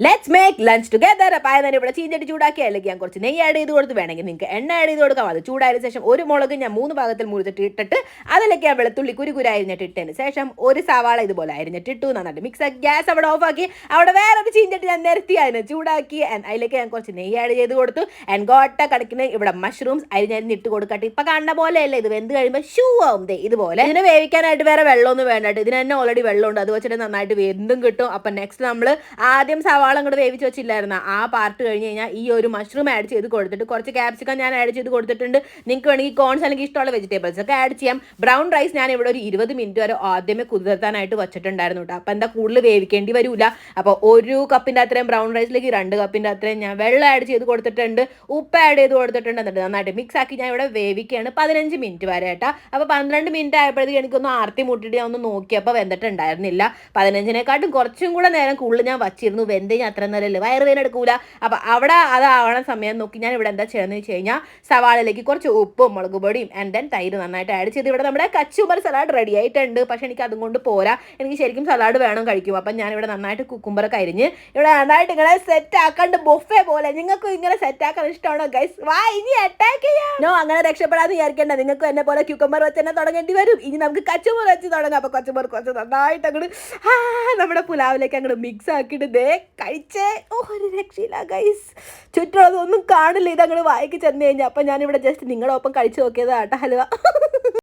Let's make lunch together. അപ്പോൾ ആദ്യം ഇവിടെ ചീഞ്ചട്ടി ചൂടാക്കി അല്ലെങ്കിൽ ഞാൻ കുറച്ച് നെയ്യ് ആഡ് ചെയ്ത് കൊടുത്ത് വേണമെങ്കിൽ നിങ്ങൾക്ക് എണ്ണ ആഡ് ചെയ്ത് കൊടുക്കാം. അത് ചൂടായതിനു ശേഷം ഒരു മുളക് ഞാൻ 3 ഭാഗത്തിൽ മുറിച്ചിട്ട് ഇട്ടിട്ട് അതിലേക്ക് ഞാൻ വെളുത്തുള്ളി കുരു അരിഞ്ഞിട്ട് ഇട്ടതിന് ശേഷം ഒരു സവാള ഇതുപോലെ അരിഞ്ഞിട്ട് ഇട്ടു. നന്നായിട്ട് മിക്സ് ആക്കി ഗ്യാസ് അവിടെ ഓഫ് ആക്കി അവിടെ വേറൊരു ചീഞ്ചട്ടി ഞാൻ നിരത്തി അതിനെ ചൂടാക്കി അതിലേക്ക് ഞാൻ കുറച്ച് നെയ്യ് ആഡ് ചെയ്ത് കൊടുത്തു. ഗോട്ട കണക്കിന് ഇവിടെ മഷ്റൂംസ് അരിഞ്ഞിട്ട് കൊടുക്കട്ടെ. ഇപ്പം കാണുന്ന പോലെയല്ല, ഇത് വെന്ത് കഴിയുമ്പോൾ ഷൂ ആവും ഇതുപോലെ. ഇതിനെ വേവിക്കാനായിട്ട് വേറെ വെള്ളമൊന്നും വേണ്ടിട്ട് ഇതിന് തന്നെ ഓൾറെഡി വെള്ളമുണ്ട്, അത് വെച്ചിട്ട് നന്നായിട്ട് വെന്തും കിട്ടും. അപ്പം നെക്സ്റ്റ് നമ്മൾ ആദ്യം സവാള അങ്ങോട്ട് വേവിച്ച് വെച്ചില്ലായിരുന്ന ആ പാർട്ട് കഴിഞ്ഞ് കഴിഞ്ഞാൽ ഈ ഒരു മഷ്റൂം ആഡ് ചെയ്ത് കൊടുത്തിട്ട് കുറച്ച് ക്യാപ്സിക്കം ഞാൻ ആഡ് ചെയ്ത് കൊടുത്തിട്ടുണ്ട്. നിങ്ങൾക്ക് വേണമെങ്കിൽ കോൺസ് അല്ലെങ്കിൽ ഇഷ്ടമുള്ള വെജിറ്റബിൾസ് ഒക്കെ ആഡ് ചെയ്യാം. ബ്രൗൺ റൈസ് ഞാൻ ഇവിടെ ഒരു 20 മിനിറ്റ് വരെ ആദ്യമേ കുതിർത്താനായിട്ട് വെച്ചിട്ടുണ്ടായിരുന്നു കേട്ടോ. അപ്പം എന്താ കൂടുതൽ വേവിക്കേണ്ടി വരില്ല. അപ്പോൾ 1 കപ്പിൻ്റെ അത്രയും ബ്രൗൺ റൈസിലേക്ക് 2 കപ്പിൻ്റെ അത്രയും ഞാൻ വെള്ളം ആഡ് ചെയ്ത് കൊടുത്തിട്ടുണ്ട്, ഉപ്പ് ആഡ് ചെയ്ത് കൊടുത്തിട്ടുണ്ട്. എന്നിട്ട് നന്നായിട്ട് മിക്സ് ആക്കി ഞാൻ ഇവിടെ വേവിക്കുകയാണ് 15 മിനിറ്റ് വരെ കേട്ടോ. അപ്പോൾ 12 മിനിറ്റ് ആയപ്പോഴത്തേക്ക് എനിക്കൊന്ന് ആർത്തി മുട്ടിട്ട് ഞാൻ ഒന്ന് നോക്കിയപ്പോൾ വെന്തിട്ടുണ്ടായിരുന്നില്ല. 15-നേക്കാട്ടും കുറച്ചും കൂടെ നേരം കൂടുതൽ ഞാൻ വച്ചിരുന്നു. വെന്ത് ഞാൻ അത്ര നേരമല്ലേ വയറുവേദന എടുക്കൂല. അപ്പോൾ അവിടെ അതാവണ സമയം നോക്കി ഞാൻ ഇവിടെ എന്താ ചെയ്യുന്നത് വെച്ച് കഴിഞ്ഞാൽ സവാളയിലേക്ക് കുറച്ച് ഉപ്പും മുളക് പൊടിയും ആൻഡ് ദെൻ തൈര് നന്നായിട്ട് ആഡ് ചെയ്ത് ഇവിടെ നമ്മുടെ കച്ചുമ്പർ സലാഡ് റെഡി ആയിട്ടുണ്ട്. പക്ഷെ എനിക്ക് അതും കൊണ്ട് പോരാ, എനിക്ക് ശരിക്കും സലാഡ് വേണം കഴിക്കും. അപ്പം ഞാനിവിടെ നന്നായിട്ട് കുക്കുംബറൊക്കെ അരിഞ്ഞ് ഇവിടെ നന്നായിട്ട് ഇങ്ങനെ സെറ്റ് ആക്കാണ്ട് ബൊഫേ പോലെ. നിങ്ങൾക്കും ഇങ്ങനെ സെറ്റ് ആക്കാൻ ഇഷ്ടമാണോ ഗൈസ്? വാ ഇനി അറ്റാക്ക് ചെയ്യാം. നോ, അങ്ങനെ രക്ഷപ്പെടാന്ന് വിചാരിക്കേണ്ട. നിങ്ങൾക്ക് എന്നെ പോലെ ക്യൂക്കമ്പർ വെച്ച് തന്നെ തുടങ്ങേണ്ടി വരും. ഇനി നമുക്ക് കച്ചുമ്പർ വെച്ച് തുടങ്ങാം. അപ്പോൾ കച്ചുമ്പർ കുറച്ച് നന്നായിട്ട് അങ്ങോട്ട് നമ്മുടെ പുലാവിലേക്ക് അങ്ങോട്ട് മിക്സ് ആക്കിയിട്ട് ദേ കഴിച്ചേ. ഒരു രക്ഷയില്ല ഗൈസ്, ചുറ്റുള്ളതൊന്നും കാണില്ല. ഇതങ്ങോട്ട് വായിക്ക് ചെന്ന് കഴിഞ്ഞാൽ. അപ്പം ഞാനിവിടെ ജസ്റ്റ് നിങ്ങളുടെ ഒപ്പം കഴിച്ചു നോക്കിയതാട്ടോ ഹലുവ.